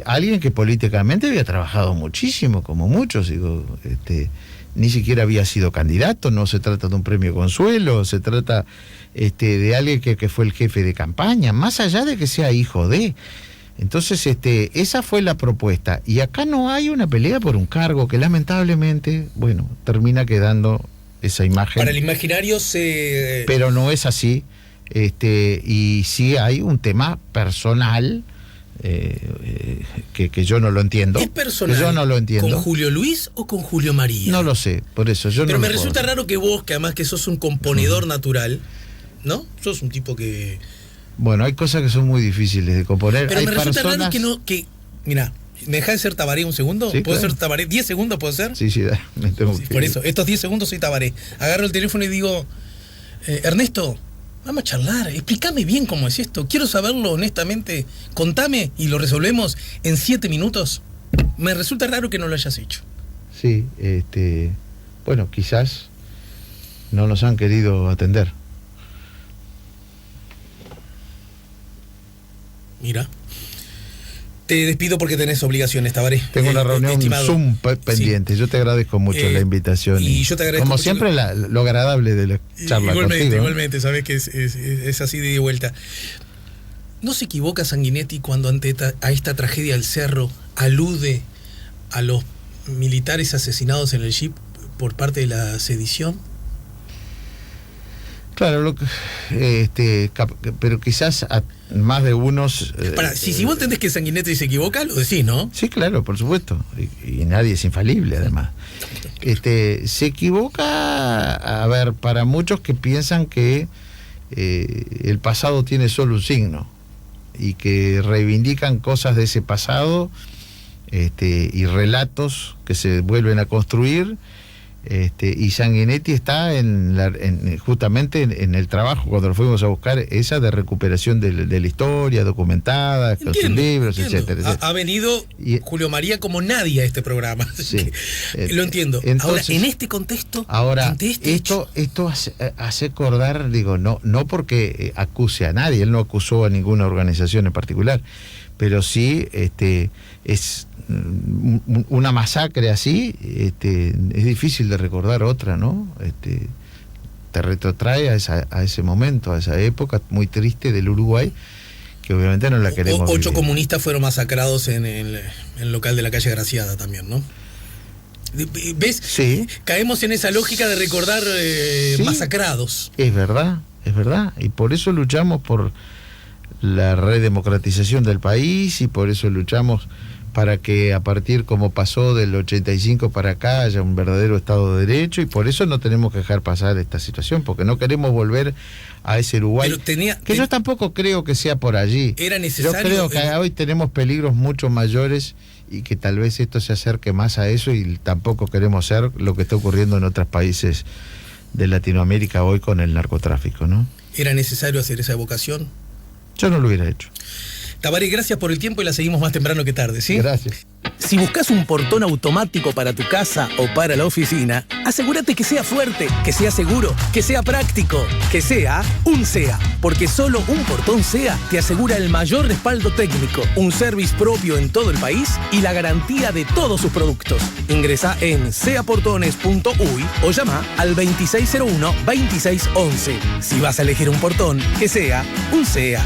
alguien que políticamente había trabajado muchísimo, como muchos, digo, ni siquiera había sido candidato, no se trata de un premio consuelo, se trata de alguien que fue el jefe de campaña, más allá de que sea hijo de. Entonces, esa fue la propuesta. Y acá no hay una pelea por un cargo que lamentablemente, bueno, termina quedando esa imagen. Para el imaginario se... Pero no es así. Y sí hay un tema personal que yo no lo entiendo. ¿Es personal? Yo no lo entiendo. ¿Con Julio Luis o con Julio María? No lo sé, por eso yo Pero no me lo resulta puedo. raro que vos, que además que sos un componedor natural, ¿no? Sos un tipo que... Bueno, hay cosas que son muy difíciles de componer. Pero hay me resulta raro personas... Mira, ¿me dejás de ser Tabaré un segundo? Sí, ¿Puedo claro. ser Tabaré? ¿10 segundos puedo ser? Sí, me tengo Sí, que por ir. eso, estos 10 segundos soy Tabaré. Agarro el teléfono y digo, Ernesto, vamos a charlar, explícame bien cómo es esto. Quiero saberlo honestamente. Contame y lo resolvemos en 7 minutos. Me resulta raro que no lo hayas hecho. Sí, bueno, quizás no nos han querido atender. Mira. Te despido porque tenés obligaciones, Tabaré. Tengo una reunión estimado. Zoom pendiente. Sí. Yo te agradezco mucho la invitación. Y yo te agradezco como mucho siempre, lo agradable de la charla contigo. Igualmente, sabes que es así de vuelta. ¿No se equivoca Sanguinetti cuando a esta tragedia del Cerro alude a los militares asesinados en el jeep por parte de la sedición? Claro, pero quizás a más de unos... si vos entendés que Sanguinetti se equivoca, lo decís, ¿no? Sí, claro, por supuesto. Y nadie es infalible, además. Se equivoca, a ver, para muchos que piensan que el pasado tiene solo un signo y que reivindican cosas de ese pasado y relatos que se vuelven a construir. Y Sanguinetti está justamente en el trabajo, cuando lo fuimos a buscar, esa de recuperación de la historia documentada, con sus libros, etcétera. Ha venido Julio María como nadie a este programa. Sí. Lo entiendo. Entonces, ahora, en este contexto, esto hace acordar, digo, no porque acuse a nadie, él no acusó a ninguna organización en particular, pero sí es una masacre así, es difícil de recordar otra, ¿no? Te retrotrae a ese momento, a esa época muy triste del Uruguay, que obviamente no la queremos 8 vivir. comunistas fueron masacrados en el local de la calle Graciada también, ¿no? ¿Ves? Sí. Caemos en esa lógica de recordar Sí. masacrados. Es verdad, y por eso luchamos por la redemocratización del país y por eso luchamos para que a partir, como pasó del 85 para acá, haya un verdadero Estado de Derecho, y por eso no tenemos que dejar pasar esta situación, porque no queremos volver a ese Uruguay, que yo tampoco creo que sea por allí. Era necesario. Yo creo que hoy tenemos peligros mucho mayores y que tal vez esto se acerque más a eso, y tampoco queremos ser lo que está ocurriendo en otros países de Latinoamérica hoy con el narcotráfico, ¿no? ¿Era necesario hacer esa evocación? Yo no lo hubiera hecho. Tabaré, gracias por el tiempo y la seguimos más temprano que tarde, ¿sí? Gracias. Si buscas un portón automático para tu casa o para la oficina, asegúrate que sea fuerte, que sea seguro, que sea práctico, que sea un SEA. Porque solo un portón SEA te asegura el mayor respaldo técnico, un service propio en todo el país y la garantía de todos sus productos. Ingresa en seaportones.uy o llama al 2601-2611. Si vas a elegir un portón, que sea un SEA.